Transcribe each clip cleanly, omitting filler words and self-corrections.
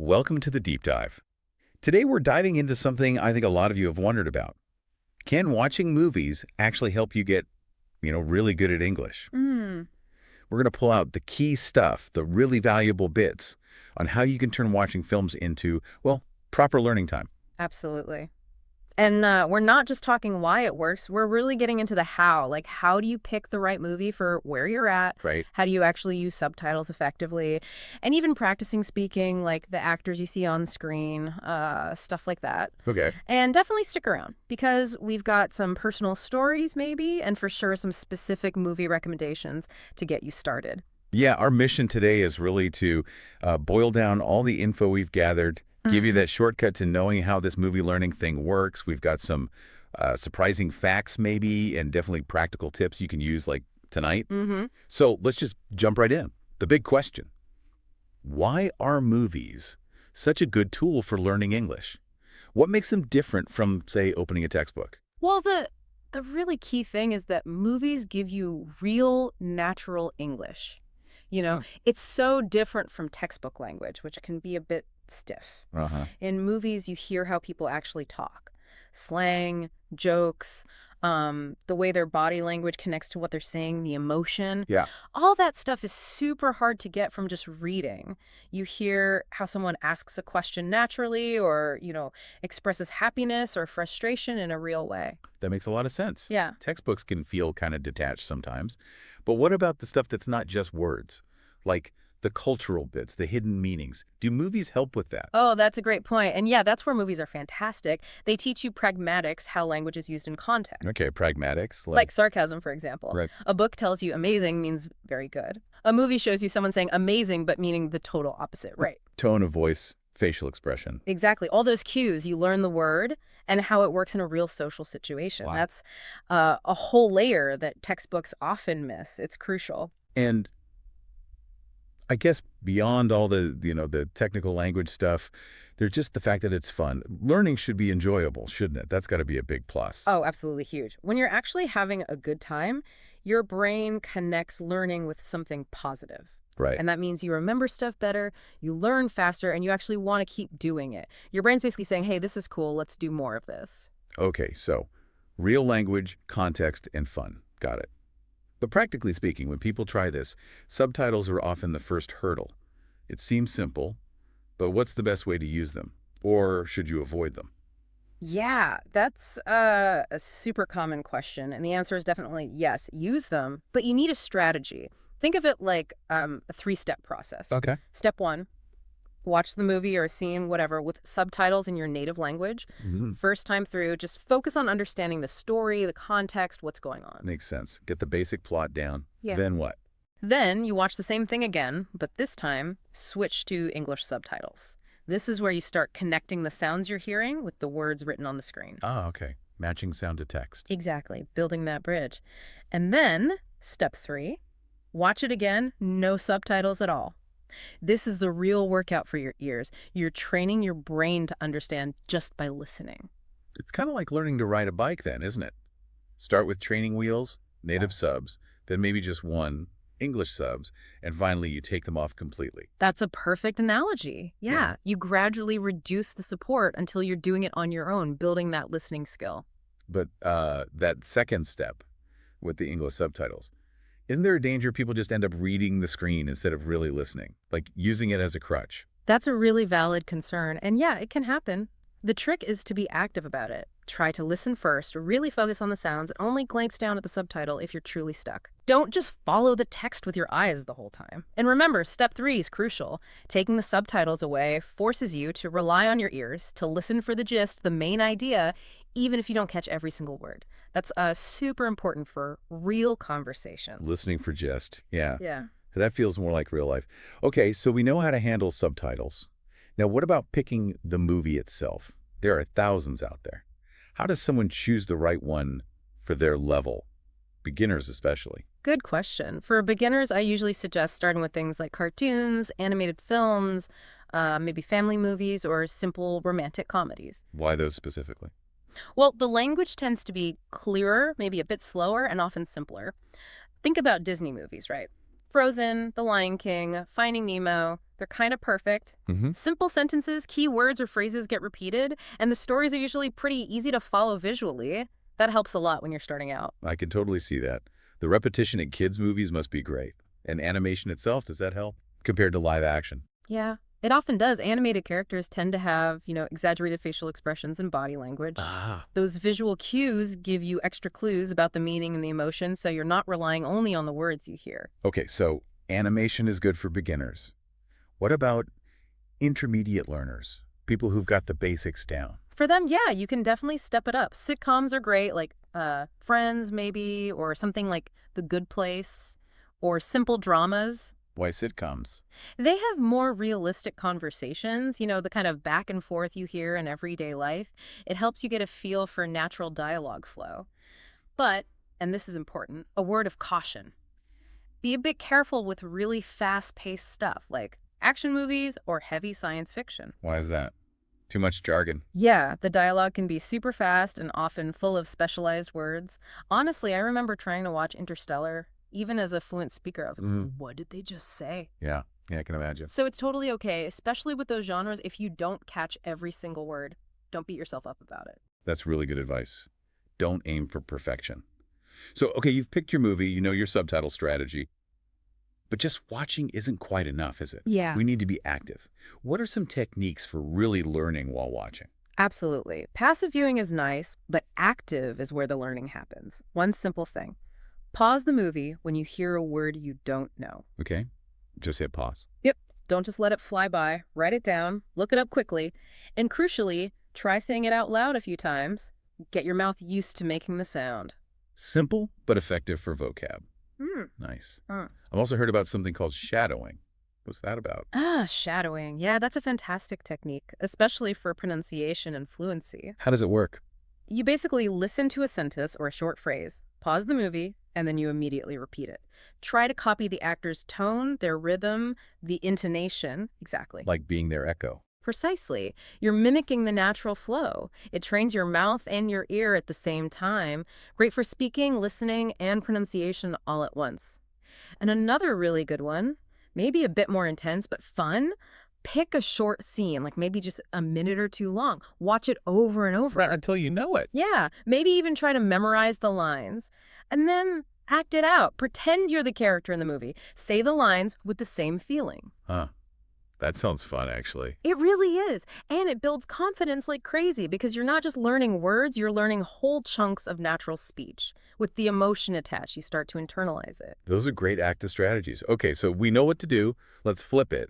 Welcome to the Deep Dive. Today we're diving into something I think a lot of you have wondered about. Can watching movies actually help you get, really good at English? Mm, We're going to pull out the key stuff, the really valuable bits on how you can turn watching films into, proper learning time. absolutely. And we're not just talking why it works. We're really getting into the how. Like, how do you pick the right movie for where you're at? Right. How do you actually use subtitles effectively? And even practicing speaking, like the actors you see on screen, stuff like that. Okay. And definitely stick around because we've got some personal stories, maybe, and for sure some specific movie recommendations to get you started. Yeah, our mission today is really to boil down all the info we've gathered, give you that shortcut to knowing how this movie learning thing works. We've got some surprising facts maybe and definitely practical tips you can use like tonight. Mm-hmm. So let's just jump right in. The big question: why are movies such a good tool for learning English? What makes them different from, say, opening a textbook? Well, the really key thing is that movies give you real, natural English. It's so different from textbook language, which can be a bit stiff. Uh-huh. In movies, you hear how people actually talk. Slang, jokes, the way their body language connects to what they're saying, the emotion. Yeah. All that stuff is super hard to get from just reading. You hear how someone asks a question naturally or, expresses happiness or frustration in a real way. That makes a lot of sense. Yeah. Textbooks can feel kind of detached sometimes. But what about the stuff that's not just words? Like the cultural bits, the hidden meanings. Do movies help with that? Oh, that's a great point. And yeah, that's where movies are fantastic. They teach you pragmatics, how language is used in context. Okay, pragmatics. Like sarcasm, for example. Right. A book tells you amazing means very good. A movie shows you someone saying amazing, but meaning the total opposite. Right. Tone of voice, facial expression. Exactly. All those cues, you learn the word and how it works in a real social situation. Wow. That's a whole layer that textbooks often miss. It's crucial. And I guess beyond all the technical language stuff, there's just the fact that it's fun. Learning should be enjoyable, shouldn't it? That's got to be a big plus. Oh, absolutely huge. When you're actually having a good time, your brain connects learning with something positive. Right. And that means you remember stuff better, you learn faster, and you actually want to keep doing it. Your brain's basically saying, hey, this is cool, let's do more of this. Okay, so real language, context, and fun. Got it. But practically speaking, when people try this, subtitles are often the first hurdle. It seems simple, but what's the best way to use them? Or should you avoid them? Yeah, that's a super common question. And the answer is definitely yes, use them, but you need a strategy. Think of it like a three-step process. Okay. Step one, watch the movie or a scene, whatever, with subtitles in your native language. Mhm. First time through, just focus on understanding the story, the context, what's going on. Makes sense. Get the basic plot down. Yeah. Then what? Then you watch the same thing again, but this time switch to English subtitles. This is where you start connecting the sounds you're hearing with the words written on the screen. Ah, okay. Matching sound to text. Exactly, building that bridge. And then, step three, watch it again, no subtitles at all. This is the real workout for your ears. You're training your brain to understand just by listening. It's kind of like learning to ride a bike then, isn't it? Start with training wheels, native subs, then maybe just one, English subs, and finally you take them off completely. That's a perfect analogy. Yeah, you gradually reduce the support until you're doing it on your own, building that listening skill. But that second step with the English subtitles, isn't there a danger people just end up reading the screen instead of really listening, like using it as a crutch? That's a really valid concern, and yeah, it can happen. The trick is to be active about it. Try to listen first, really focus on the sounds, and only glance down at the subtitle if you're truly stuck. Don't just follow the text with your eyes the whole time. And remember, step three is crucial. Taking the subtitles away forces you to rely on your ears, to listen for the gist, the main idea, even if you don't catch every single word. That's super important for real conversation. Listening for gist, yeah. Yeah. That feels more like real life. Okay, so we know how to handle subtitles. Now, what about picking the movie itself? There are thousands out there. How does someone choose the right one for their level? Beginners especially. Good question. For beginners, I usually suggest starting with things like cartoons, animated films, maybe family movies, or simple romantic comedies. Why those specifically? Well, the language tends to be clearer, maybe a bit slower, and often simpler. Think about Disney movies, right? Frozen, The Lion King, Finding Nemo. They're kind of perfect. Mm-hmm. Simple sentences, key words or phrases get repeated, and the stories are usually pretty easy to follow visually. That helps a lot when you're starting out. I can totally see that. The repetition in kids' movies must be great. And animation itself, does that help? Compared to live action? Yeah, it often does. Animated characters tend to have, exaggerated facial expressions and body language. Ah, Those visual cues give you extra clues about the meaning and the emotion, so you're not relying only on the words you hear. okay, so animation is good for beginners. What about intermediate learners? People who've got the basics down. For them, yeah, you can definitely step it up. Sitcoms are great, like Friends maybe, or something like The Good Place, or simple dramas. Why sitcoms? They have more realistic conversations, the kind of back and forth you hear in everyday life. It helps you get a feel for natural dialogue flow. But, and this is important, a word of caution. Be a bit careful with really fast-paced stuff, like action movies or heavy science fiction. Why is that? Too much jargon. Yeah, the dialogue can be super fast and often full of specialized words. Honestly, I remember trying to watch Interstellar. Even as a fluent speaker, I was like, what did they just say? Yeah, I can imagine. So it's totally okay, especially with those genres, if you don't catch every single word. Don't beat yourself up about it. That's really good advice. Don't aim for perfection. So, okay, you've picked your movie, you know your subtitle strategy, but just watching isn't quite enough, is it? Yeah. We need to be active. What are some techniques for really learning while watching? Absolutely. Passive viewing is nice, but active is where the learning happens. One simple thing. Pause the movie when you hear a word you don't know. Okay, just hit pause. Yep. Don't just let it fly by. Write it down, look it up quickly, and crucially, try saying it out loud a few times. Get your mouth used to making the sound. Simple, but effective for vocab. Nice. I've also heard about something called shadowing. What's that about? Shadowing. Yeah, that's a fantastic technique, especially for pronunciation and fluency. How does it work? You basically listen to a sentence or a short phrase, pause the movie, and then you immediately repeat it. Try to copy the actor's tone, their rhythm, the intonation. Exactly. Like being their echo. Precisely. You're mimicking the natural flow. It trains your mouth and your ear at the same time. Great for speaking, listening, and pronunciation all at once. And another really good one, maybe a bit more intense but fun, pick a short scene, like maybe just a minute or two long. Watch it over and over. Right, until you know it. Yeah, maybe even try to memorize the lines. And then act it out. Pretend you're the character in the movie. Say the lines with the same feeling. Huh. That sounds fun, actually. It really is. And it builds confidence like crazy because you're not just learning words, you're learning whole chunks of natural speech. With the emotion attached, you start to internalize it. Those are great active strategies. Okay, so we know what to do. Let's flip it.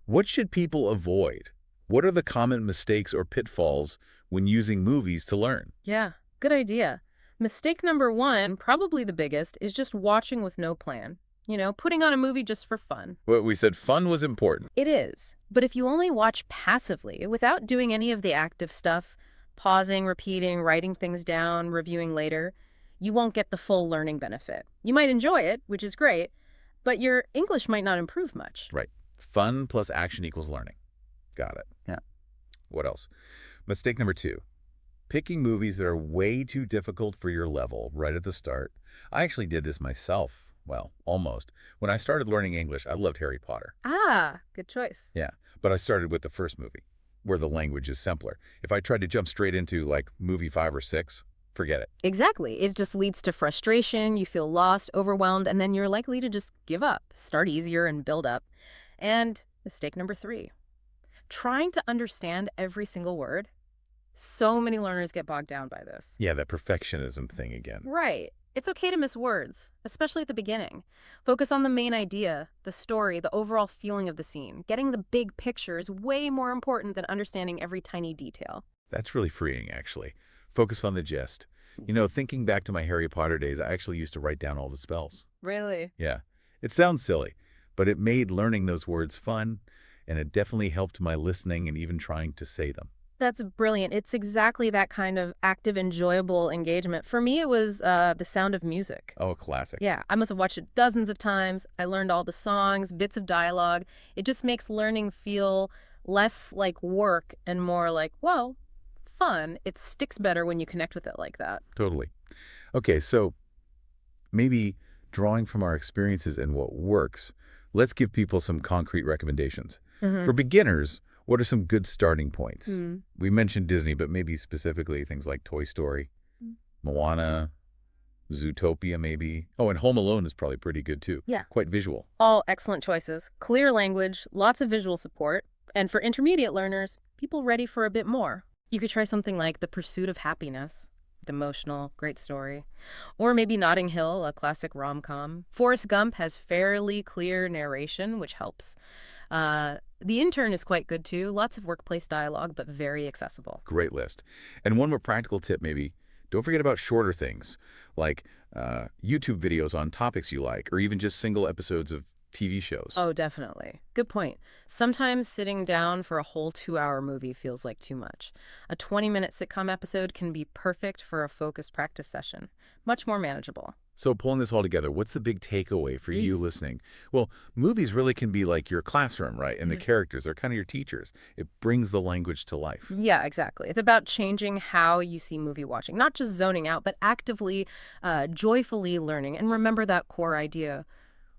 What should people avoid? What are the common mistakes or pitfalls when using movies to learn? Yeah, good idea. Mistake number one, probably the biggest, is just watching with no plan. Putting on a movie just for fun. Well, we said fun was important. It is. But if you only watch passively, without doing any of the active stuff, pausing, repeating, writing things down, reviewing later, you won't get the full learning benefit. You might enjoy it, which is great, but your English might not improve much. Right. Fun plus action equals learning. Got it. Yeah. What else? Mistake number 2. Picking movies that are way too difficult for your level right at the start. I actually did this myself. Well, almost. When I started learning English, I loved Harry Potter. Good choice. Yeah, but I started with the first movie, where the language is simpler. If I tried to jump straight into, like, movie 5 or 6, forget it. Exactly. It just leads to frustration, you feel lost, overwhelmed, and then you're likely to just give up. Start easier and build up. And mistake number 3, trying to understand every single word. So many learners get bogged down by this. Yeah, that perfectionism thing again. Right. It's okay to miss words, especially at the beginning. Focus on the main idea, the story, the overall feeling of the scene. Getting the big picture is way more important than understanding every tiny detail. That's really freeing, actually. Focus on the gist. Thinking back to my Harry Potter days, I actually used to write down all the spells. Really? Yeah. It sounds silly, but it made learning those words fun, and it definitely helped my listening and even trying to say them. That's brilliant. It's exactly that kind of active, enjoyable engagement. For me, it was The Sound of Music. Oh, a classic. Yeah, I must have watched it dozens of times. I learned all the songs, bits of dialogue. It just makes learning feel less like work and more like, well, fun. It sticks better when you connect with it like that. Totally. Okay, so maybe drawing from our experiences and what works, let's give people some concrete recommendations. For beginners, what are some good starting points? Hmm. We mentioned Disney, but maybe specifically things like Toy Story, Moana, Zootopia maybe. Oh, and Home Alone is probably pretty good too. Yeah. Quite visual. All excellent choices. Clear language, lots of visual support. And for intermediate learners, people ready for a bit more. You could try something like The Pursuit of Happiness. Emotional, great story. Or maybe Notting Hill, a classic rom-com. Forrest Gump has fairly clear narration, which helps. The Intern is quite good too. Lots of workplace dialogue, but very accessible. Great list. And one more practical tip maybe, don't forget about shorter things like YouTube videos on topics you like, or even just single episodes of TV shows. Oh, definitely. Good point. Sometimes sitting down for a whole 2-hour movie feels like too much. A 20-minute sitcom episode can be perfect for a focused practice session. Much more manageable. So pulling this all together, what's the big takeaway for you listening? Well, movies really can be like your classroom, right? And the characters are kind of your teachers. It brings the language to life. Yeah, exactly. It's about changing how you see movie watching, not just zoning out, but actively, joyfully learning. And remember that core idea.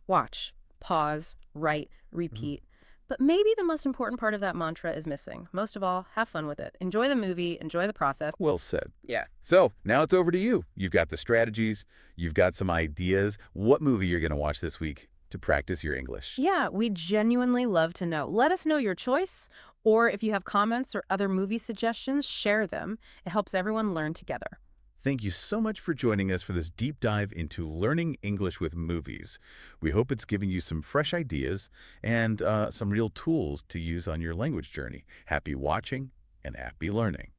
Watch, pause, write, repeat. But maybe the most important part of that mantra is missing. Most of all, have fun with it. Enjoy the movie, enjoy the process. Well said. Yeah. So now it's over to you. You've got the strategies. You've got some ideas. What movie you're going to watch this week to practice your English? Yeah, we genuinely love to know. Let us know your choice, or if you have comments or other movie suggestions, share them. It helps everyone learn together. Thank you so much for joining us for this deep dive into learning English with movies. We hope it's giving you some fresh ideas and some real tools to use on your language journey. Happy watching and happy learning.